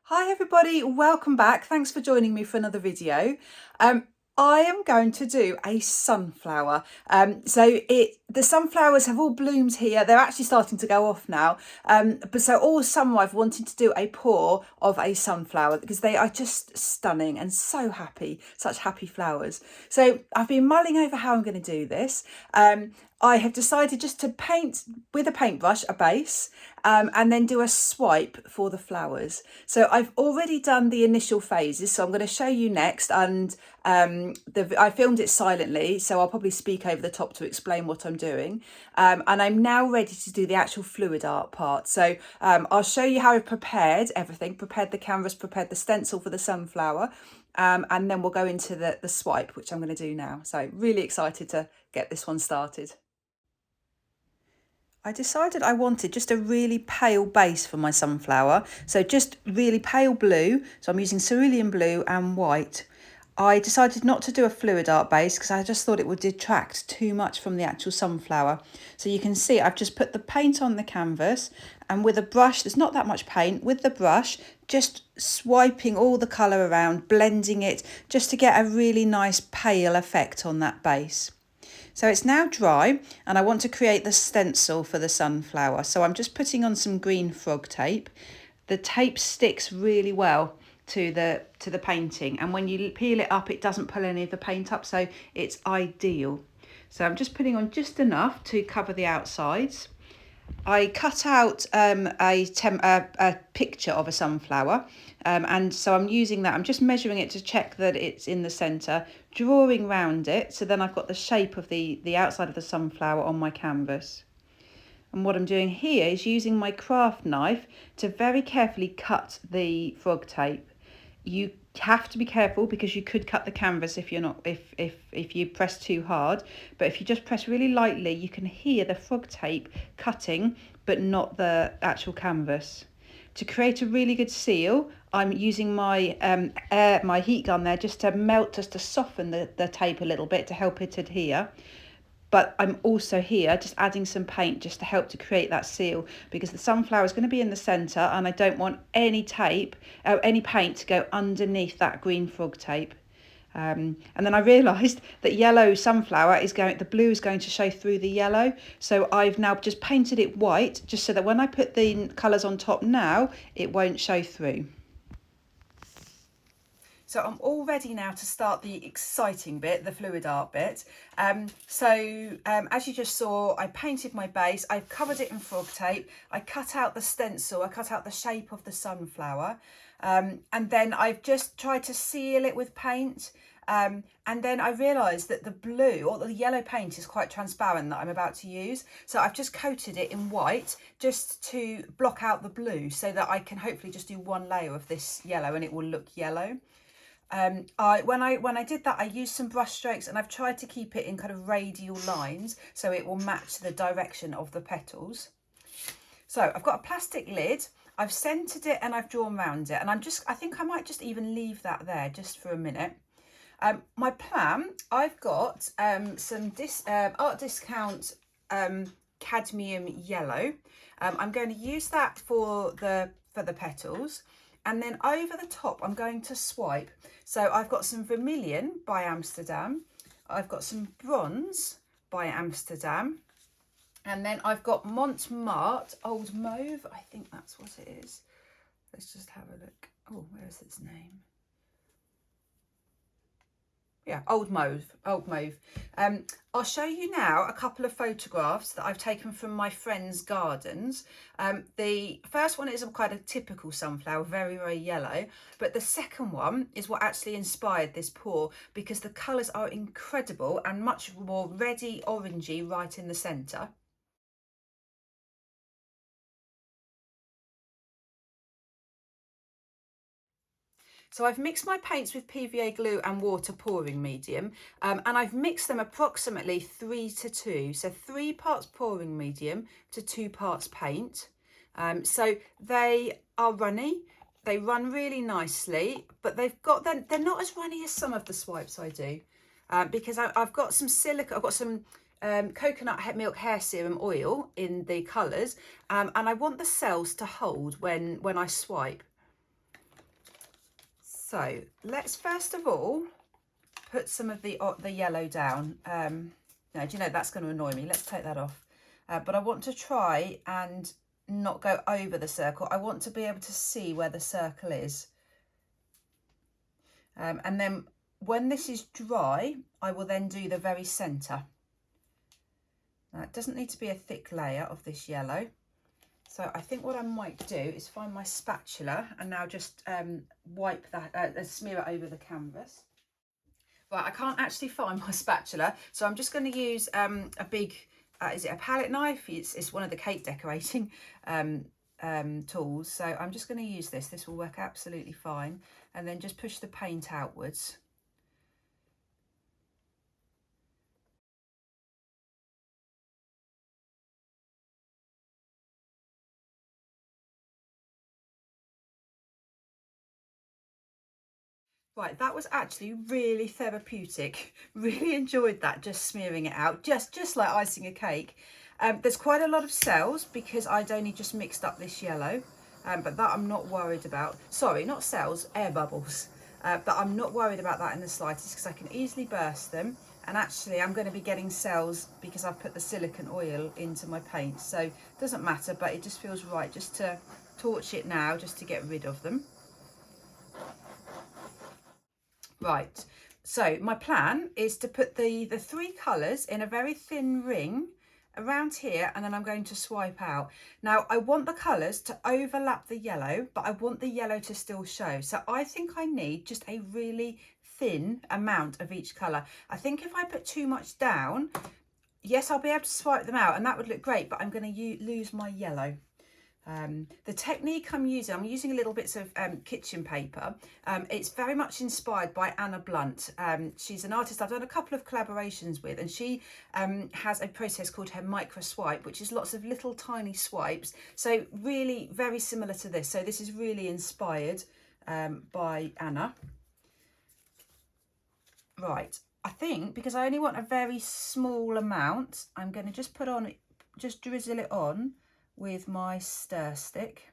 Hi everybody, welcome back. Thanks for joining me for another video. I am going to do a sunflower. The sunflowers have all bloomed here. They're actually starting to go off now. But so all summer I've wanted to do a pour of a sunflower because they are just stunning and so happy, such happy flowers. So I've been mulling over how I'm going to do this. I have decided just to paint with a paintbrush a base and then do a swipe for the flowers. So I've already done the initial phases, so I'm going to show you next, and I filmed it silently, so I'll probably speak over the top to explain what I'm doing. And I'm now ready to do the actual fluid art part. So I'll show you how I've prepared everything, prepared the canvas, prepared the stencil for the sunflower, and then we'll go into the swipe, which I'm going to do now. So really excited to get this one started. I decided I wanted just a really pale base for my sunflower. So just really pale blue. So I'm using cerulean blue and white. I decided not to do a fluid art base because I just thought it would detract too much from the actual sunflower. So you can see I've just put the paint on the canvas, and with a brush, there's not that much paint, with the brush, just swiping all the colour around, blending it, just to get a really nice pale effect on that base. So it's now dry and I want to create the stencil for the sunflower. So I'm just putting on some green frog tape. The tape sticks really well to the painting, and when you peel it up it doesn't pull any of the paint up, so it's ideal. So I'm just putting on just enough to cover the outsides. I cut out a picture of a sunflower, and so I'm using that. I'm just measuring it to check that it's in the centre, drawing round it, so then I've got the shape of the outside of the sunflower on my canvas. And what I'm doing here is using my craft knife to very carefully cut the frog tape. You have to be careful because you could cut the canvas if you press too hard, but if you just press really lightly you can hear the frog tape cutting but not the actual canvas. To create a really good seal, I'm using my my heat gun there just to soften the tape a little bit to help it adhere. But I'm also here just adding some paint just to help to create that seal, because the sunflower is going to be in the centre and I don't want any paint to go underneath that green frog tape. And then I realised that yellow sunflower the blue is going to show through the yellow. So I've now just painted it white just so that when I put the colours on top now, it won't show through. So I'm all ready now to start the exciting bit, the fluid art bit. As you just saw, I painted my base, I've covered it in frog tape, I cut out the stencil, I cut out the shape of the sunflower, and then I've just tried to seal it with paint. And then I realised that the blue or the yellow paint is quite transparent that I'm about to use. So I've just coated it in white just to block out the blue so that I can hopefully just do one layer of this yellow and it will look yellow. When I did that, I used some brush strokes and I've tried to keep it in kind of radial lines so it will match the direction of the petals. So I've got a plastic lid, I've centered it and I've drawn around it, and I think I might just even leave that there just for a minute. My plan, I've got some art discount cadmium yellow. I'm going to use that for the petals. And then over the top, I'm going to swipe. So I've got some vermilion by Amsterdam. I've got some bronze by Amsterdam. And then I've got Montmartre Old Mauve. I think that's what it is. Let's just have a look. Oh, where is its name? Yeah, Old Mauve. I'll show you now a couple of photographs that I've taken from my friends' gardens. The first one is quite a typical sunflower, very, very yellow. But the second one is what actually inspired this pour, because the colours are incredible and much more reddy, orangey right in the centre. So I've mixed my paints with PVA glue and water pouring medium, and I've mixed them approximately 3 to 2. So 3 parts pouring medium to 2 parts paint. So they are runny. They run really nicely, but they're not as runny as some of the swipes I do, because I've got some silica, I've got some coconut milk hair serum oil in the colours, and I want the cells to hold when I swipe. So let's first of all put some of the yellow down. Now, do you know, that's going to annoy me. Let's take that off. But I want to try and not go over the circle. I want to be able to see where the circle is. And then when this is dry, I will then do the very centre. Now, it doesn't need to be a thick layer of this yellow. So I think what I might do is find my spatula and now just wipe that, smear it over the canvas. Right, I can't actually find my spatula, so I'm just going to use a big, is it a palette knife? It's one of the cake decorating tools. So I'm just going to use this. This will work absolutely fine. And then just push the paint outwards. Right, that was actually really therapeutic. Really enjoyed that, just smearing it out, just like icing a cake. There's quite a lot of cells because I'd only just mixed up this yellow, but that I'm not worried about. Sorry, not cells, air bubbles. But I'm not worried about that in the slightest because I can easily burst them. And actually I'm going to be getting cells because I've put the silicone oil into my paint. So it doesn't matter, but it just feels right just to torch it now, just to get rid of them. Right, so my plan is to put the three colours in a very thin ring around here, and then I'm going to swipe out. Now I want the colours to overlap the yellow, but I want the yellow to still show. So I think I need just a really thin amount of each colour. I think if I put too much down, yes, I'll be able to swipe them out and that would look great, but I'm going to lose my yellow. The technique I'm using a little bits of kitchen paper. It's very much inspired by Anna Blunt. She's an artist I've done a couple of collaborations with, and she has a process called her micro swipe, which is lots of little tiny swipes. So really very similar to this. So this is really inspired by Anna. Right, I think because I only want a very small amount, I'm going to just just drizzle it on with my stir stick.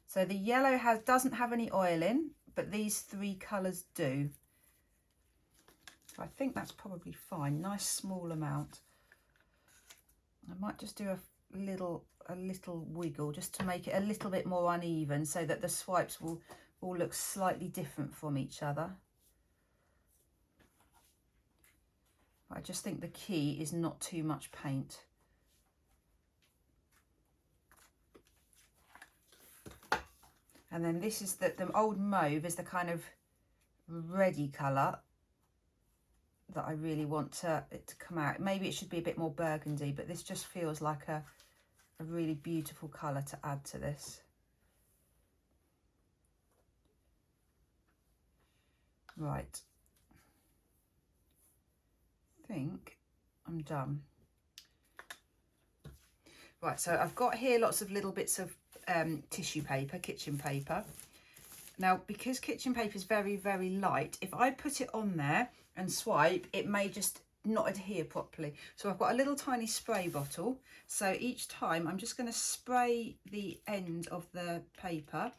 So the yellow doesn't have any oil in, but these three colours do. So I think that's probably fine. Nice small amount. I might just do a little wiggle just to make it a little bit more uneven so that the swipes will all look slightly different from each other. I just think the key is not too much paint. And then this is the old mauve is the kind of reddy colour that I really want it to come out. Maybe it should be a bit more burgundy, but this just feels like a really beautiful colour to add to this. Right. I think I'm done. Right, so I've got here lots of little bits of tissue paper, kitchen paper. Now, because kitchen paper is very, very light, if I put it on there and swipe, it may just not adhere properly. So I've got a little tiny spray bottle. So each time I'm just going to spray the end of the paper.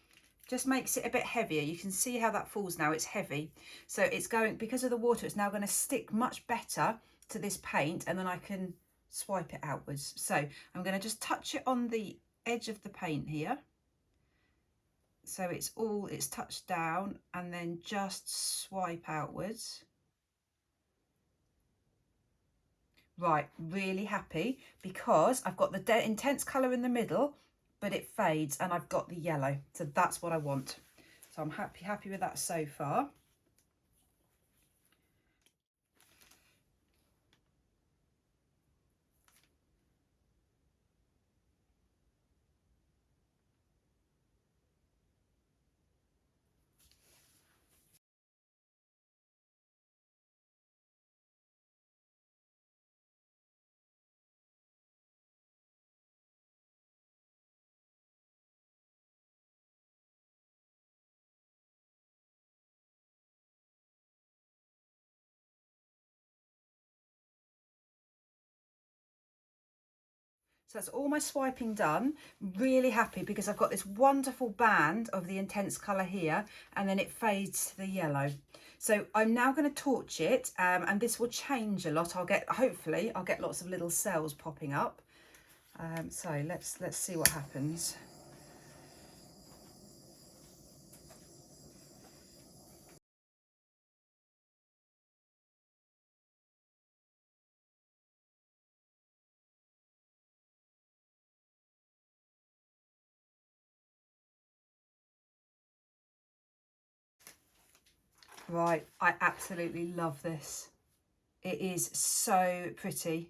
Just makes it a bit heavier. You can see how that falls now, it's heavy. So it's going, because of the water, it's now going to stick much better to this paint, and then I can swipe it outwards. So I'm going to just touch it on the edge of the paint here. So it's touched down, and then just swipe outwards. Right, really happy because I've got the intense colour in the middle, but it fades and I've got the yellow. So that's what I want. So I'm happy with that so far. So that's all my swiping done. Really happy because I've got this wonderful band of the intense colour here, and then it fades to the yellow. So I'm now going to torch it, and this will change a lot. Hopefully I'll get lots of little cells popping up. So let's see what happens. Right, I absolutely love this. It is so pretty.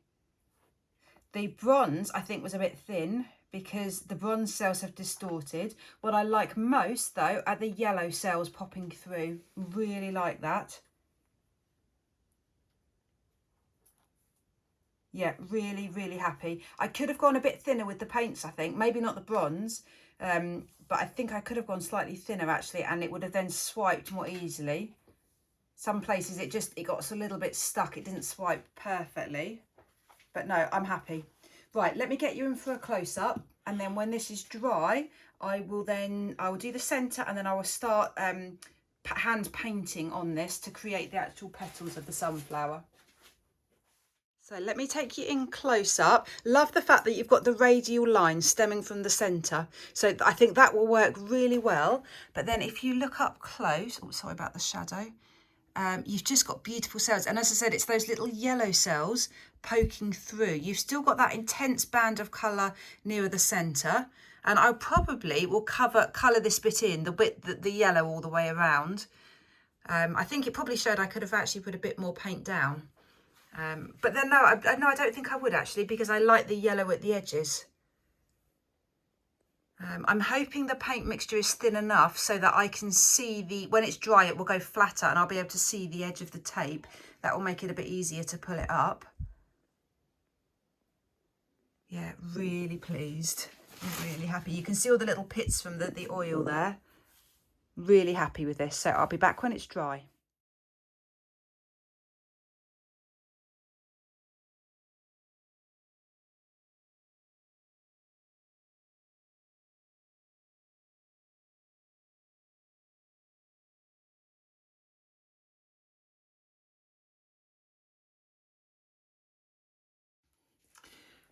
The bronze, I think, was a bit thin because the bronze cells have distorted. What I like most, though, are the yellow cells popping through. Really like that. Yeah, really, really happy. I could have gone a bit thinner with the paints, I think. Maybe not the bronze, but I think I could have gone slightly thinner, actually, and it would have then swiped more easily. Some places it got a little bit stuck. It didn't swipe perfectly. But no, I'm happy. Right, let me get you in for a close-up, and then when this is dry, I will do the centre, and then I will start hand painting on this to create the actual petals of the sunflower. So let me take you in close up. Love the fact that you've got the radial line stemming from the centre. So I think that will work really well. But then if you look up close, oh, sorry about the shadow. You've just got beautiful cells. And as I said, it's those little yellow cells poking through. You've still got that intense band of colour nearer the centre. And I probably will colour this bit in, the yellow all the way around. I think it probably showed I could have actually put a bit more paint down. But then no, I don't think I would actually, because I like the yellow at the edges. I'm hoping the paint mixture is thin enough so that I can see when it's dry, it will go flatter and I'll be able to see the edge of the tape. That will make it a bit easier to pull it up. Yeah, really pleased. I'm really happy. You can see all the little pits from the oil there. Really happy with this. So I'll be back when it's dry.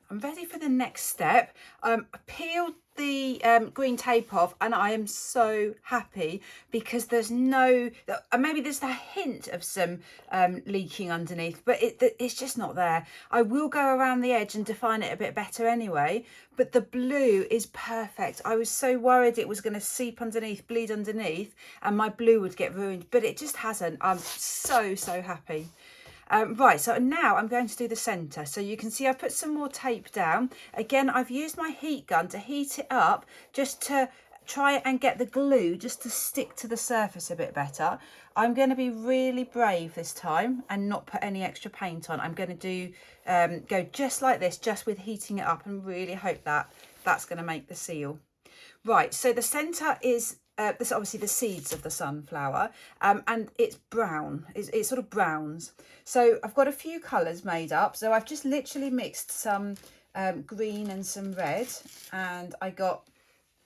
I'm ready for the next step. I peeled the green tape off and I am so happy because there's maybe there's a hint of some leaking underneath, but it's just not there. I will go around the edge and define it a bit better anyway, but the blue is perfect. I was so worried it was going to seep underneath, bleed underneath, and my blue would get ruined, but it just hasn't. I'm so happy. Right, so now I'm going to do the centre. So you can see I've put some more tape down. Again, I've used my heat gun to heat it up just to try and get the glue just to stick to the surface a bit better. I'm going to be really brave this time and not put any extra paint on. I'm going to go just like this, just with heating it up, and really hope that that's going to make the seal. Right, so the centre is this obviously the seeds of the sunflower, and it's brown. It sort of browns. So I've got a few colours made up. So I've just literally mixed some green and some red, and I got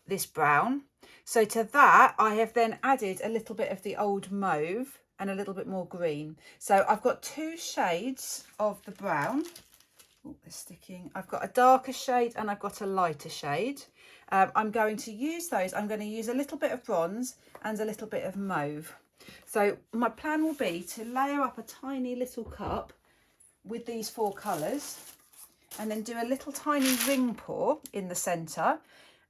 this brown. So to that, I have then added a little bit of the old mauve and a little bit more green. So I've got two shades of the brown. Oh, they're sticking. I've got a darker shade and I've got a lighter shade. I'm going to use those. I'm going to use a little bit of bronze and a little bit of mauve. So my plan will be to layer up a tiny little cup with these four colours, and then do a little tiny ring pour in the centre.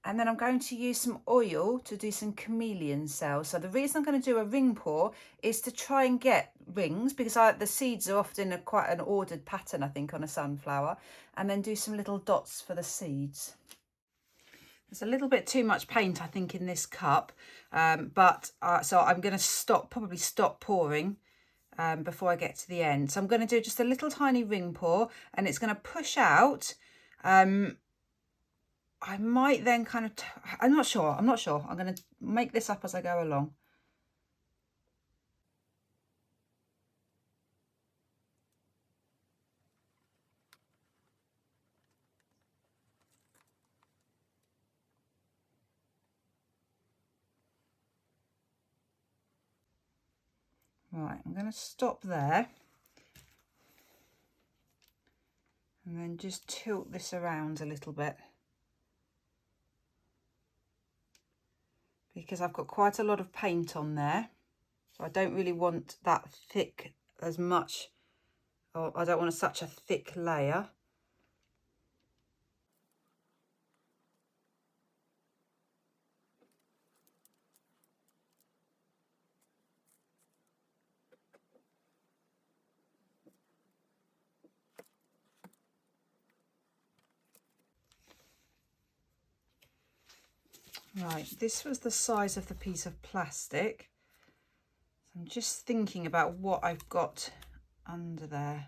And then I'm going to use some oil to do some chameleon cells. So the reason I'm going to do a ring pour is to try and get rings, because the seeds are often quite an ordered pattern, I think, on a sunflower. And then do some little dots for the seeds. There's a little bit too much paint, I think, in this cup. So I'm going to probably stop pouring before I get to the end. So I'm going to do just a little tiny ring pour, and it's going to push out. I might then kind of, I'm not sure. I'm going to make this up as I go along. Right, I'm going to stop there and then just tilt this around a little bit, because I've got quite a lot of paint on there, so I don't really want that thick as much, or I don't want such a thick layer. Right, this was the size of the piece of plastic. I'm just thinking about what I've got under there.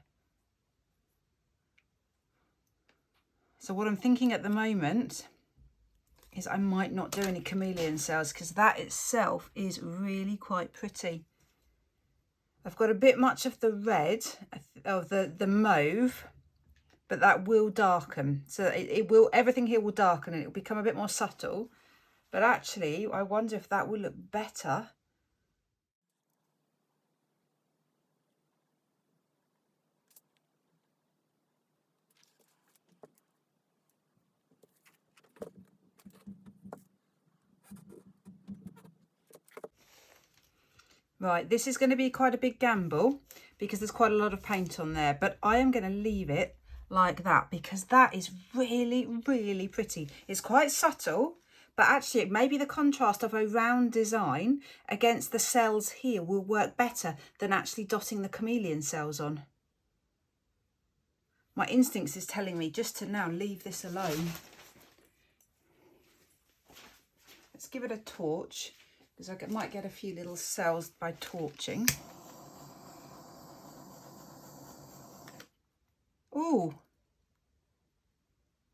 So what I'm thinking at the moment is I might not do any chameleon cells, because that itself is really quite pretty. I've got a bit much of the red, of the mauve, but that will darken. So it will, everything here will darken and it will become a bit more subtle. But actually, I wonder if that will look better. Right, this is going to be quite a big gamble because there's quite a lot of paint on there, but I am going to leave it like that because that is really, really pretty. It's quite subtle, but actually maybe the contrast of a round design against the cells here will work better than actually dotting the chameleon cells on. My instincts is telling me just to now leave this alone. Let's give it a torch, because I might get a few little cells by torching. Oh,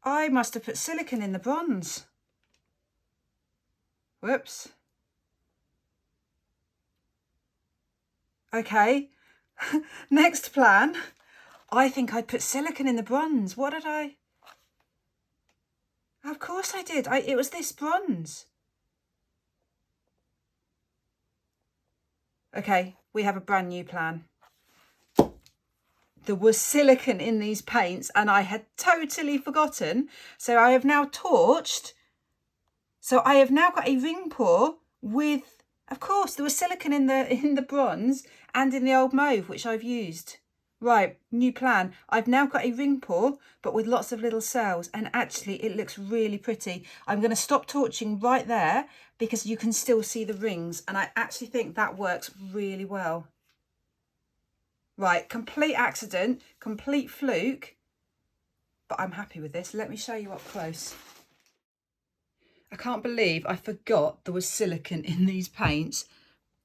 I must have put silicone in the bronze. Whoops. Okay, next plan. I think I put silicone in the bronze. What did I? Of course I did. It was this bronze. Okay, we have a brand new plan. There was silicone in these paints and I had totally forgotten. So I have now torched. So I have now got a ring pour with, of course, there was silicone in the bronze and in the old mauve, which I've used. Right, new plan. I've now got a ring pour, but with lots of little cells, and actually it looks really pretty. I'm going to stop torching right there because you can still see the rings, and I actually think that works really well. Right, complete accident, complete fluke, but I'm happy with this. Let me show you up close. I can't believe I forgot there was silicone in these paints.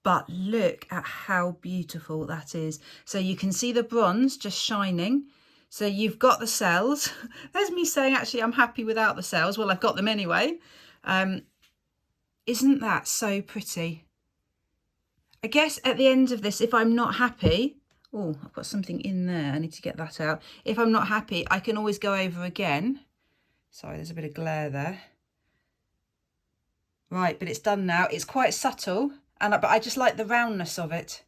But look at how beautiful that is. So you can see the bronze just shining. So you've got the cells. There's me saying, actually, I'm happy without the cells. Well, I've got them anyway. Isn't that so pretty? I guess at the end of this, if I'm not happy, oh, I've got something in there. I need to get that out. If I'm not happy, I can always go over again. Sorry, there's a bit of glare there. Right, but it's done now. It's quite subtle. But I just like the roundness of it.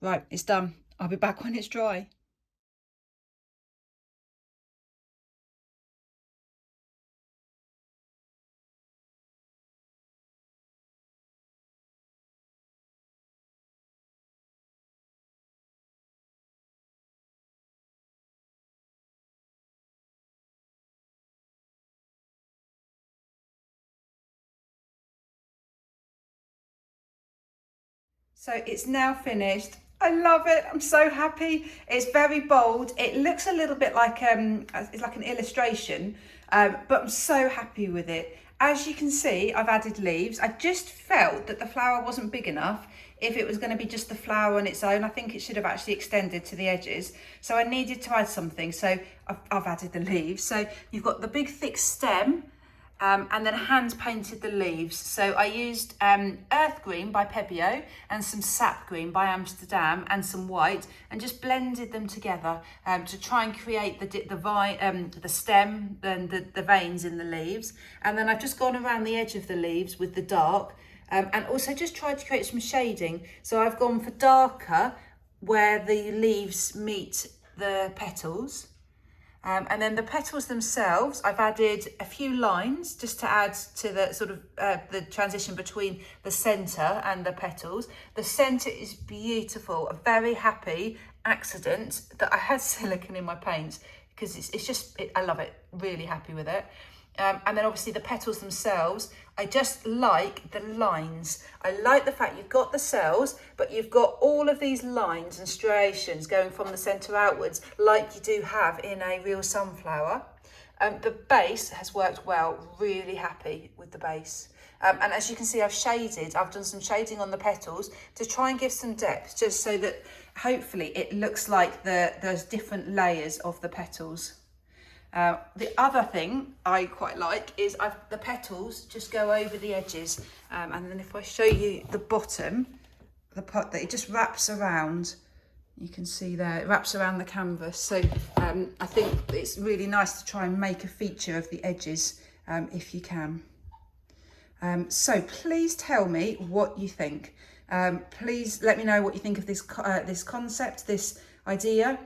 Right, it's done. I'll be back when it's dry. So it's now finished. I love it. I'm so happy. It's very bold. It looks a little bit like it's like an illustration, but I'm so happy with it. As you can see, I've added leaves. I just felt that the flower wasn't big enough. If it was going to be just the flower on its own, I think it should have actually extended to the edges. So I needed to add something. So I've added the leaves. So you've got the big thick stem. And then hand painted the leaves. So I used earth green by Pebeo and some sap green by Amsterdam and some white, and just blended them together to try and create the stem and the veins in the leaves. And then I've just gone around the edge of the leaves with the dark And also just tried to create some shading. So I've gone for darker where the leaves meet the petals. And then the petals themselves, I've added a few lines just to add to the sort of the transition between the centre and the petals. The centre is beautiful, a very happy accident that I had silicone in my paints because it's just, I love it, really happy with it. And then obviously the petals themselves, I just like the lines. I like the fact you've got the cells, but you've got all of these lines and striations going from the centre outwards, like you do have in a real sunflower. The base has worked well, really happy with the base. And as you can see, I've done some shading on the petals to try and give some depth, just so that hopefully it looks like there's different layers of the petals. The other thing I quite like is the petals just go over the edges, and then if I show you the bottom, the part that it just wraps around, you can see there, it wraps around the canvas. So I think it's really nice to try and make a feature of the edges if you can. So please tell me what you think. Please let me know what you think of this concept, this idea.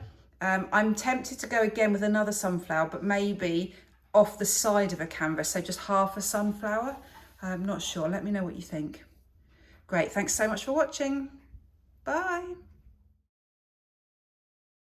I'm tempted to go again with another sunflower, but maybe off the side of a canvas, so just half a sunflower. I'm not sure. Let me know what you think. Great. Thanks so much for watching. Bye.